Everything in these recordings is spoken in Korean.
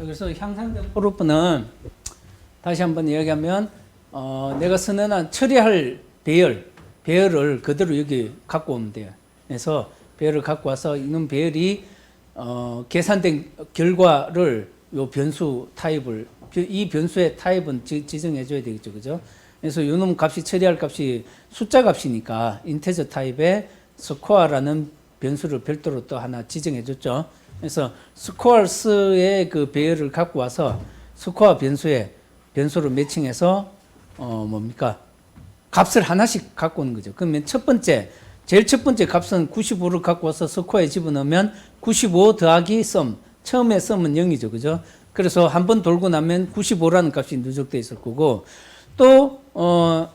그래서 향상된 프로프는 다시 한번 이야기하면 내가 선언한 처리할 배열을 그대로 여기 갖고 오면 돼요. 그래서 배열을 갖고 와서 이놈 배열이 계산된 결과를 요 변수 타입을 이 변수의 타입은 지정해 줘야 되겠죠. 그죠? 그래서 요놈 값이 처리할 값이 숫자 값이니까 인테저 타입의 스코어라는 변수를 별도로 또 하나 지정해 줬죠. 그래서 스코어스의 그 배열을 갖고 와서 스코어 변수를 매칭해서 뭡니까? 값을 하나씩 갖고 오는 거죠. 그러면 제일 첫 번째 값은 95를 갖고 와서 스코어에 집어넣으면 95 더하기 썸. 처음에 썸은 0이죠. 그죠? 그래서 한 번 돌고 나면 95라는 값이 누적되어 있을 거고, 또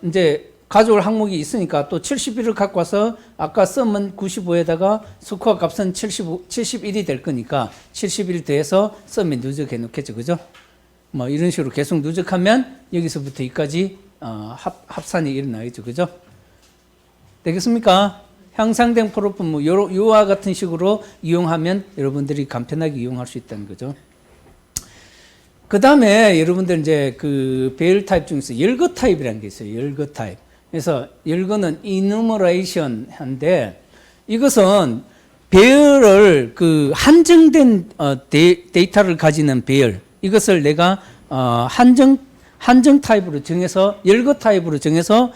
이제 가져올 항목이 있으니까 또 71을 갖고 와서 아까 썸은 95에다가 스코어 값은 71이 될 거니까 71 더해서 썸에 누적해 놓겠죠. 그죠? 뭐 이런 식으로 계속 누적하면 여기서부터 여기까지 합산이 일어나겠죠. 그죠? 되겠습니까? 향상된 프로프 뭐 요와 같은 식으로 이용하면 여러분들이 간편하게 이용할 수 있다는 거죠. 그 다음에 여러분들 이제 그 배열 타입 중에서 열거 타입이라는 게 있어요. 열거 타입. 그래서 열거는 enumeration 한데 이것은 배열을 그 한정된 데이터를 가지는 배열 이것을 내가 한정 타입으로 정해서 열거 타입으로 정해서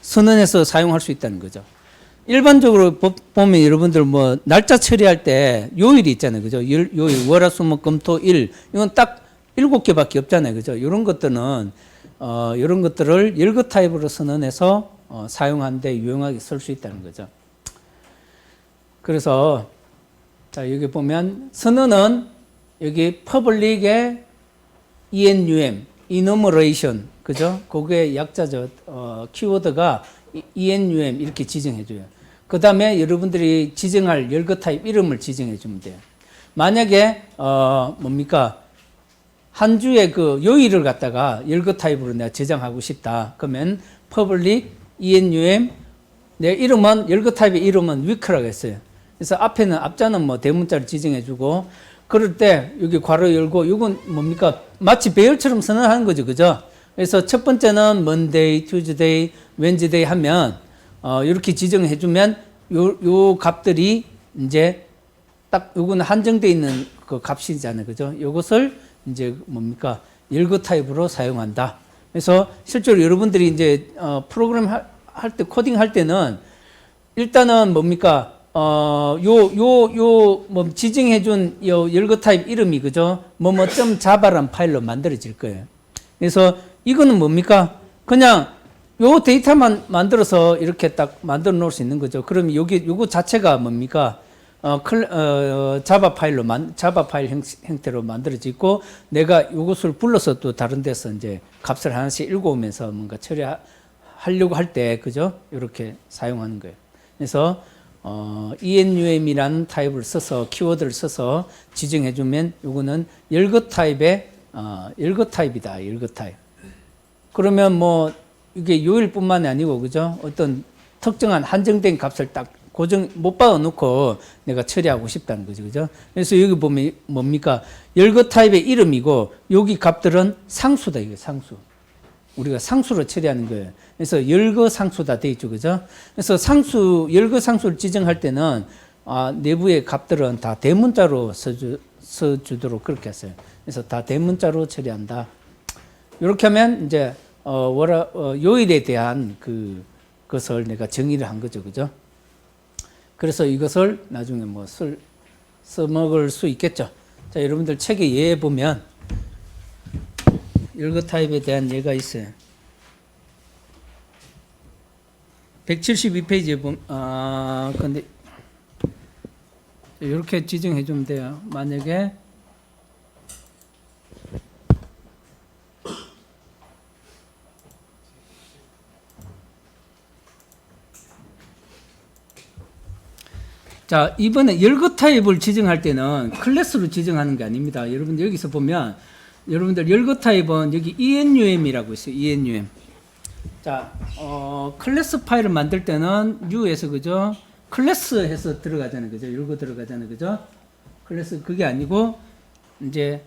선언해서 사용할 수 있다는 거죠. 일반적으로 보면 여러분들 뭐 날짜 처리할 때 요일이 있잖아요. 그죠? 요일 월화수목금토일 이건 딱 7개밖에 없잖아요. 그죠? 이런 것들은 이런 것들을 열거 타입으로 선언해서 사용하는데 유용하게 쓸 수 있다는 거죠. 그래서 자 여기 보면 선언은 여기 public의 enum, enumeration, 그죠? 그게 약자죠. 키워드가 enum 이렇게 지정해줘요. 그 다음에 여러분들이 지정할 열거 타입 이름을 지정해주면 돼요. 만약에 뭡니까? 한 주에 그 요일을 갖다가 열거 타입으로 내가 저장하고 싶다. 그러면 public enum 내 이름은 열거 타입의 이름은 week라고 했어요. 그래서 앞에는 앞자는 뭐 대문자를 지정해주고 그럴 때 여기 괄호 열고 이건 뭡니까? 마치 배열처럼 선언하는 거죠, 그죠? 그래서 첫 번째는 Monday, Tuesday, Wednesday 하면 이렇게 지정해주면 요 값들이 이제 딱 요거는 한정되어 있는 그 값이잖아요, 그죠? 요것을 이제 뭡니까? 열거 타입으로 사용한다. 그래서 실제로 여러분들이 이제 프로그램 할 때 코딩 할 때는 일단은 뭡니까? 뭐 지정해준 요 열거 타입 이름이 그죠? java란 파일로 만들어질 거예요. 그래서 이거는 뭡니까? 그냥 요 데이터만 만들어서 이렇게 딱 만들어 놓을 수 있는 거죠. 그럼 요거 자체가 뭡니까? 자바 파일 형태로 만들어지고 내가 요것을 불러서 또 다른 데서 이제 값을 하나씩 읽어오면서 뭔가 처리하려고 할 때 그죠? 이렇게 사용하는 거예요. 그래서 enum이라는 타입을 써서 키워드를 써서 지정해주면 요거는 열거 타입의 열거 타입이다. 열거 타입. 그러면 뭐 이게 요일뿐만이 아니고 그죠? 어떤 특정한 한정된 값을 딱 고정 못 박아놓고 내가 처리하고 싶다는 거죠, 그죠? 그래서 여기 보면 뭡니까? 열거 타입의 이름이고 여기 값들은 상수다. 이게 상수. 우리가 상수로 처리하는 거예요. 그래서 열거 상수다 돼 있죠, 그죠? 그래서 열거 상수를 지정할 때는 내부의 값들은 다 대문자로 써주도록 그렇게 했어요. 그래서 다 대문자로 처리한다. 이렇게 하면 이제 요일에 대한 그것을 내가 정의를 한 거죠, 그죠? 그래서 이것을 나중에 뭐 써먹을 수 있겠죠. 자, 여러분들 책에 예에 보면 열거 타입에 대한 예가 있어요. 172페이지에 보면, 근데, 이렇게 지정해 주면 돼요. 만약에, 자, 이번에 열거 타입을 지정할 때는 클래스로 지정하는 게 아닙니다. 여러분들 여기서 보면, 여러분들 열거 타입은 여기 enum이라고 있어요. enum. 자, 클래스 파일을 만들 때는 new에서 그죠? 클래스 해서 들어가잖아요. 그죠? 열거 들어가잖아요. 그죠? 클래스 그게 아니고 이제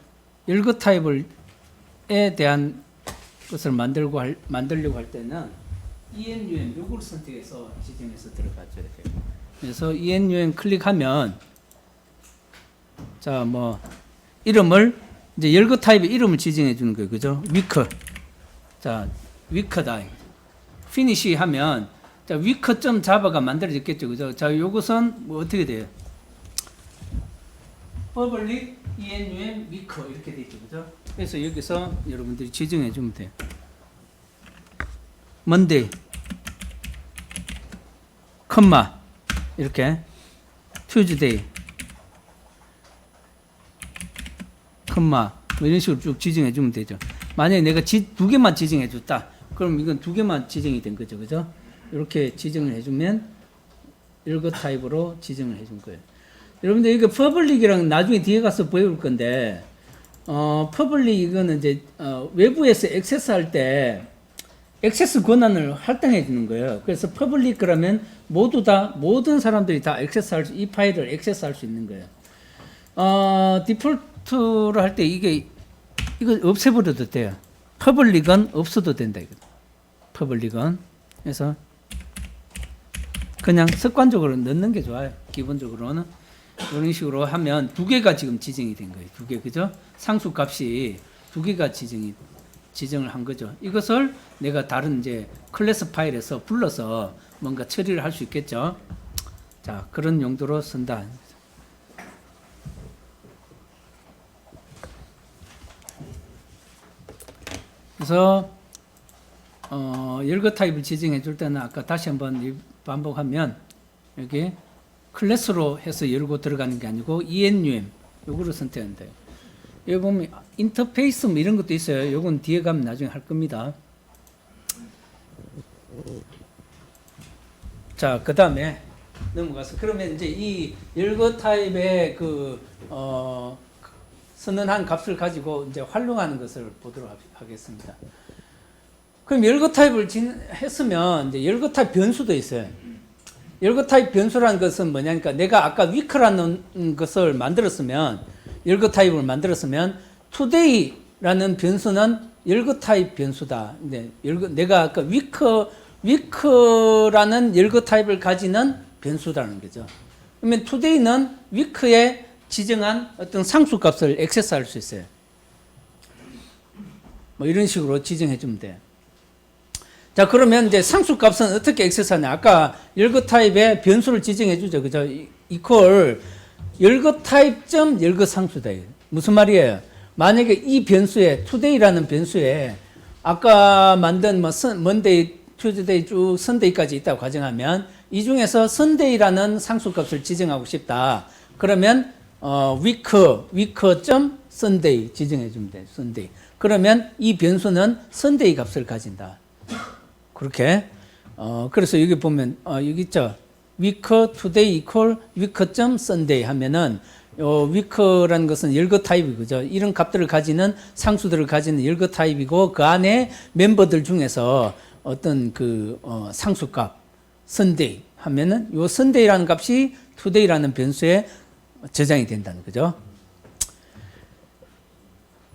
열거 타입에 대한 것을 만들려고 할 때는 ENUM 요걸 선택해서 지정해서 들어가줘야 돼요. 그래서 ENUM 클릭하면 자 뭐 이름을 이제 열거 타입의 이름을 지정해 주는 거예요. 그죠? 위커. 자, 위커다. 피니시 하면 자, 위커.java가 만들어졌겠죠. 그죠? 자, 요것은 뭐 어떻게 돼요? public enum 위커 이렇게 돼 있죠. 그죠? 그래서 여기서 여러분들이 지정해 주면 돼요. Monday, 컴마 이렇게 Tuesday, 컴마 뭐 이런 식으로 쭉 지정해 주면 되죠. 만약에 내가 두 개만 지정해 줬다. 그럼 이건 두 개만 지정이 된 거죠. 그죠? 이렇게 지정을 해주면 열거 타입으로 지정을 해준 거예요. 여러분들 이거 퍼블릭이랑 나중에 뒤에 가서 배울 건데 퍼블릭 이거는 이제 외부에서 액세스할 때 액세스 권한을 할당해 주는 거예요. 그래서 퍼블릭 그러면 모든 사람들이 다 이 파일을 액세스할 수 있는 거예요. 디폴트로 할 때 이거 없애버려도 돼요. 퍼블릭은 없어도 된다 이거. 퍼블릭은 그래서 그냥 습관적으로 넣는 게 좋아요. 기본적으로는 이런 식으로 하면 두 개가 지금 지정이 된 거예요. 두 개 그죠? 상수 값이 두 개가 지정을 한 거죠. 이것을 내가 다른 이제 클래스 파일에서 불러서 뭔가 처리를 할 수 있겠죠. 자, 그런 용도로 쓴다. 그래서 열거 타입을 지정해 줄 때는 아까 다시 한번 반복하면 여기 클래스로 해서 열고 들어가는 게 아니고 enum 요거를 선택하면 돼요. 여기 보면 인터페이스 뭐 이런 것도 있어요. 요건 뒤에 가면 나중에 할 겁니다. 자, 그 다음에 넘어가서 그러면 이제 이 열거 타입의 선언한 값을 가지고 이제 활용하는 것을 보도록 하겠습니다. 그럼 열거 타입을 했으면 이제 열거 타입 변수도 있어요. 열거 타입 변수라는 것은 뭐냐니까 내가 아까 week라는 것을 만들었으면 열거 타입을 만들었으면 today라는 변수는 열거 타입 변수다. 내가 아까 week라는 열거 타입을 가지는 변수라는 거죠. 그러면 today는 week에 지정한 어떤 상수 값을 액세스할 수 있어요. 뭐 이런 식으로 지정해 주면 돼요. 자, 그러면 이제 상수 값은 어떻게 액세스하냐? 아까 열거 타입의 변수를 지정해 주죠. 그죠? 이퀄 열거 타입.점 열거 상수다. 무슨 말이에요? 만약에 이 변수에 today라는 변수에 아까 만든 뭐 Monday, Tuesday 쭉 Sunday까지 있다고 가정하면 이 중에서 Sunday라는 상수 값을 지정하고 싶다. 그러면 week.Sunday 지정해 주면 돼요. Sunday. 그러면 이 변수는 Sunday 값을 가진다. 그렇게 그래서 여기 보면 여기 있죠. week today equal week.Sunday 하면은 week라는 것은 열거 타입이죠. 이런 값들을 가지는 상수들을 가지는 열거 타입이고 그 안에 멤버들 중에서 어떤 상수값 Sunday 하면은 요 Sunday라는 값이 today라는 변수에 저장이 된다는 거죠.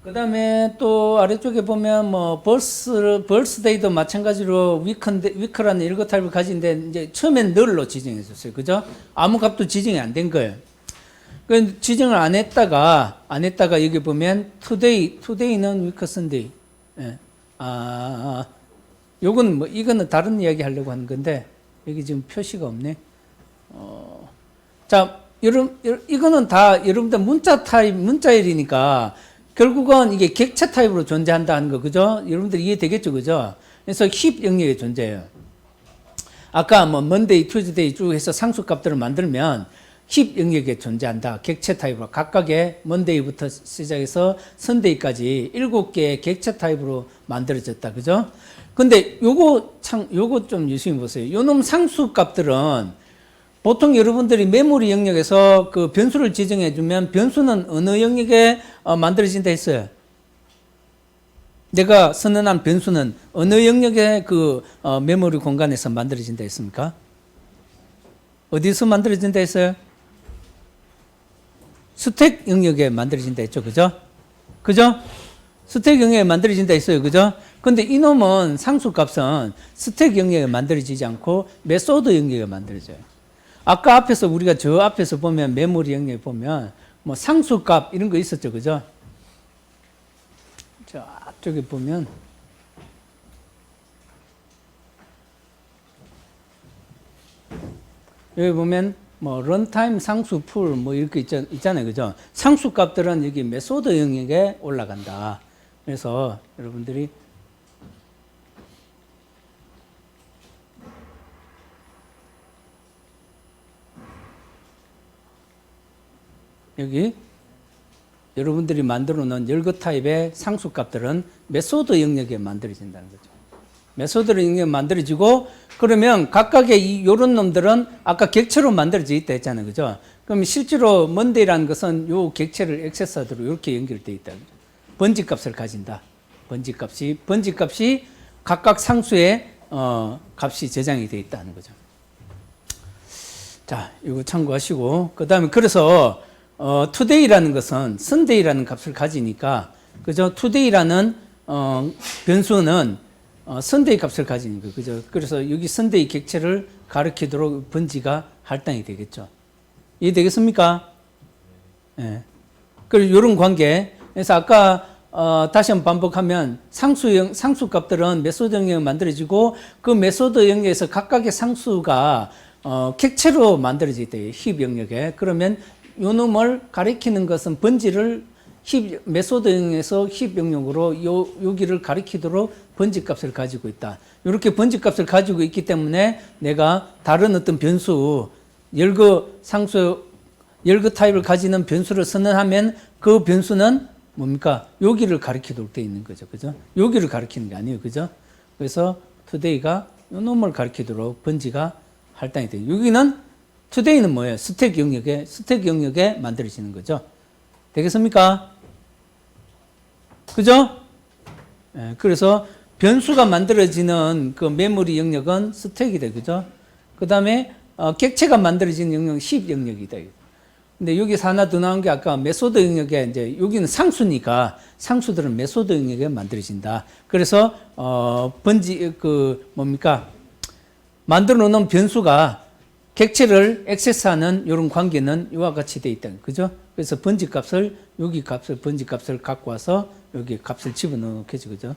그 다음에 또 아래쪽에 보면 뭐 birthday도 마찬가지로 week라는 열거 타입을 가진데 이제 처음엔 null로 지정해 줬어요. 그죠? 아무 값도 지정이 안 된 거예요. 그 지정을 안 했다가 여기 보면 today는 week Sunday. 예. 요건 뭐 이거는 다른 이야기 하려고 하는 건데 여기 지금 표시가 없네. 자, 이거는 다 여러분들 문자일이니까 결국은 이게 객체 타입으로 존재한다 하는 거, 그죠? 여러분들 이해되겠죠, 그죠? 그래서 heap 영역에 존재해요. 아까 뭐 Monday, Tuesday 쭉 해서 상수 값들을 만들면 heap 영역에 존재한다. 객체 타입으로 각각의 Monday부터 시작해서 Sunday까지 7개의 객체 타입으로 만들어졌다, 그죠? 근데 요거 좀 유심히 보세요. 요놈 상수 값들은 보통 여러분들이 메모리 영역에서 그 변수를 지정해 주면 변수는 어느 영역에 만들어진다 했어요? 내가 선언한 변수는 어느 영역의 메모리 공간에서 만들어진다 했습니까? 어디서 만들어진다 했어요? 스택 영역에 만들어진다 했죠. 그죠? 그죠? 스택 영역에 만들어진다 있어요. 그죠? 근데 이놈은 상수값은 스택 영역에 만들어지지 않고 메소드 영역에 만들어져요. 아까 앞에서 우리가 저 앞에서 보면 메모리 영역에 보면 뭐 상수값 이런 거 있었죠. 그죠? 저 앞쪽에 보면 여기 보면 뭐 런타임 상수 풀 뭐 이렇게 있잖아요. 그죠? 상수 값들은 여기 메소드 영역에 올라간다. 그래서 여러분들이 여기 여러분들이 만들어 놓은 열거 타입의 상수 값들은 메소드 영역에 만들어진다는 거죠. 메소드 영역에 만들어지고 그러면 각각의 요런 놈들은 아까 객체로 만들어져 있다 했잖아요. 그죠? 그럼 실제로 먼데이라는 것은 요 객체를 액세서드로 이렇게 연결되어 있다. 번지 값을 가진다. 번지 값이 각각 상수의 값이 저장이 되어 있다는 거죠. 자, 이거 참고하시고 그다음에 그래서 today라는 것은 sunday라는 값을 가지니까 그죠? today라는 변수는 sunday 값을 가지니까 그죠? 그래서 여기 sunday 객체를 가리키도록 번지가 할당이 되겠죠. 이해되겠습니까? 예. 네. 그리고 이런 관계. 그래서 아까 다시 한번 반복하면 상수 값들은 메소드 영역에 만들어지고 그 메소드 영역에서 각각의 상수가 객체로 만들어져 있다. 힙 영역에. 그러면 요 놈을 가리키는 것은 번지를 메소드 영역에서 힙 영역으로 여기를 가리키도록 번지 값을 가지고 있다. 이렇게 번지 값을 가지고 있기 때문에 내가 다른 어떤 변수, 열거 타입을 가지는 변수를 선언하면 그 변수는 뭡니까? 여기를 가리키도록 되어 있는 거죠. 그죠? 여기를 가리키는 게 아니에요. 그죠? 그래서 today가 요 놈을 가리키도록 번지가 할당이 돼요. 여기는 today는 뭐예요? 스택 영역에 만들어지는 거죠. 되겠습니까? 그죠? 예, 그래서 변수가 만들어지는 그 메모리 영역은 스택이다. 그죠? 그 다음에 객체가 만들어지는 영역은 힙 영역이다. 근데 여기서 하나 더 나온 게 아까 메소드 영역에 이제 여기는 상수니까 상수들은 메소드 영역에 만들어진다. 그래서 만들어 놓은 변수가 객체를 액세스하는 이런 관계는 이와 같이 되어 있다. 그죠? 그래서 번지 값을 갖고 와서 여기 값을 집어넣겠죠. 그죠?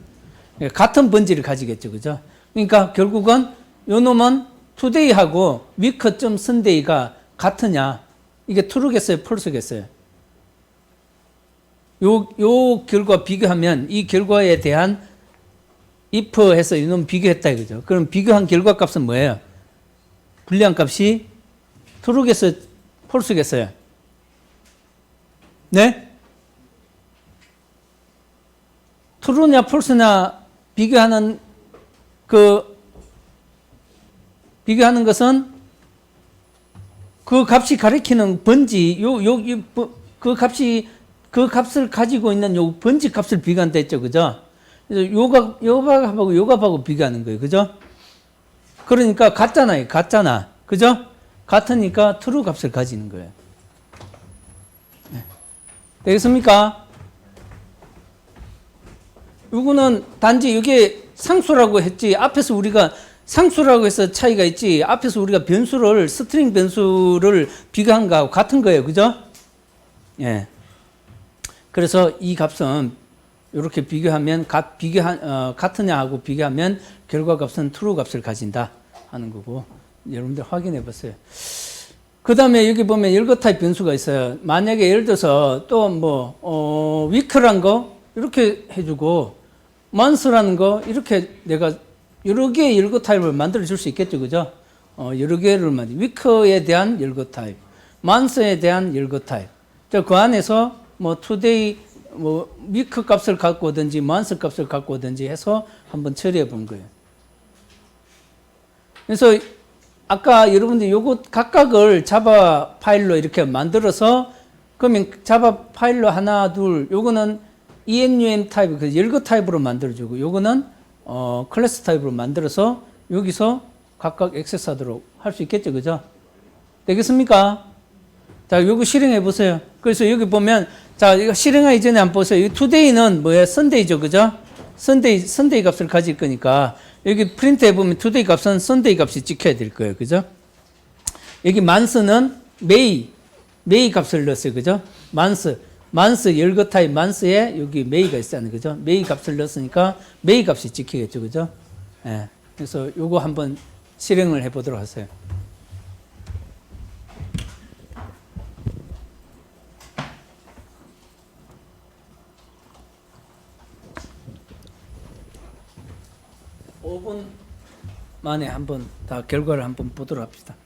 같은 번지를 가지겠죠. 그죠? 그러니까 결국은 요 놈은 today하고 week.sunday가 같으냐? 이게 true겠어요? false겠어요? 요 결과 비교하면 이 결과에 대한 if 해서 이놈 비교했다 이거죠. 그럼 비교한 결과 값은 뭐예요? 불리한 값이 true겠어요? false겠어요? 네? true냐 false냐 비교하는 것은 그 값이 가리키는 번지 그 값을 가지고 있는 요 번지 값을 비교한다 했죠. 그죠? 그래서 요 값하고 비교하는 거예요. 그죠? 그러니까 같잖아. 그죠? 같으니까 true 값을 가지는 거예요. 네. 되겠습니까? 이거는 단지 이게 상수라고 했지 앞에서 우리가 상수라고 해서 차이가 있지 앞에서 우리가 스트링 변수를 비교한 거하고 같은 거예요. 그죠? 예. 그래서 이 값은 이렇게 비교하면 같으냐 하고 비교하면 결과 값은 true 값을 가진다 하는 거고 여러분들 확인해 보세요. 그 다음에 여기 보면 열거 타입 변수가 있어요. 만약에 예를 들어서 또 week란 거 이렇게 해주고 month라는 거 이렇게 내가 여러 개의 열거 타입을 만들어 줄 수 있겠죠. 그죠? 여러 개를 week에 대한 열거 타입, month에 대한 열거 타입. 그 안에서 today, week 값을 갖고 오든지 month 값을 갖고 오든지 해서 한번 처리해 본 거예요. 그래서 아까 여러분들이 요거 각각을 자바 파일로 이렇게 만들어서 그러면 자바 파일로 하나, 둘, 요거는 enum 타입, 그 열거 타입으로 만들어주고 요거는 클래스 타입으로 만들어서 여기서 각각 액세스하도록 할 수 있겠죠. 그죠? 되겠습니까? 자, 요거 실행해 보세요. 그래서 여기 보면 자, 이거 실행하기 전에 한번 보세요. 이 today는 뭐예요? Sunday죠, 그죠? Sunday 값을 가질 거니까 여기 프린트 해보면 today 값은 Sunday 값이 찍혀야 될 거예요, 그죠? 여기 month는 May 값을 넣었어요, 그죠? month 열거 타입 month에 여기 May가 있어요, 그죠? May 값을 넣었으니까 May 값이 찍히겠죠, 그죠? 예. 그래서 요거 한번 실행을 해보도록 하세요. (5분) 만에 한번 다 결과를 한번 보도록 합시다.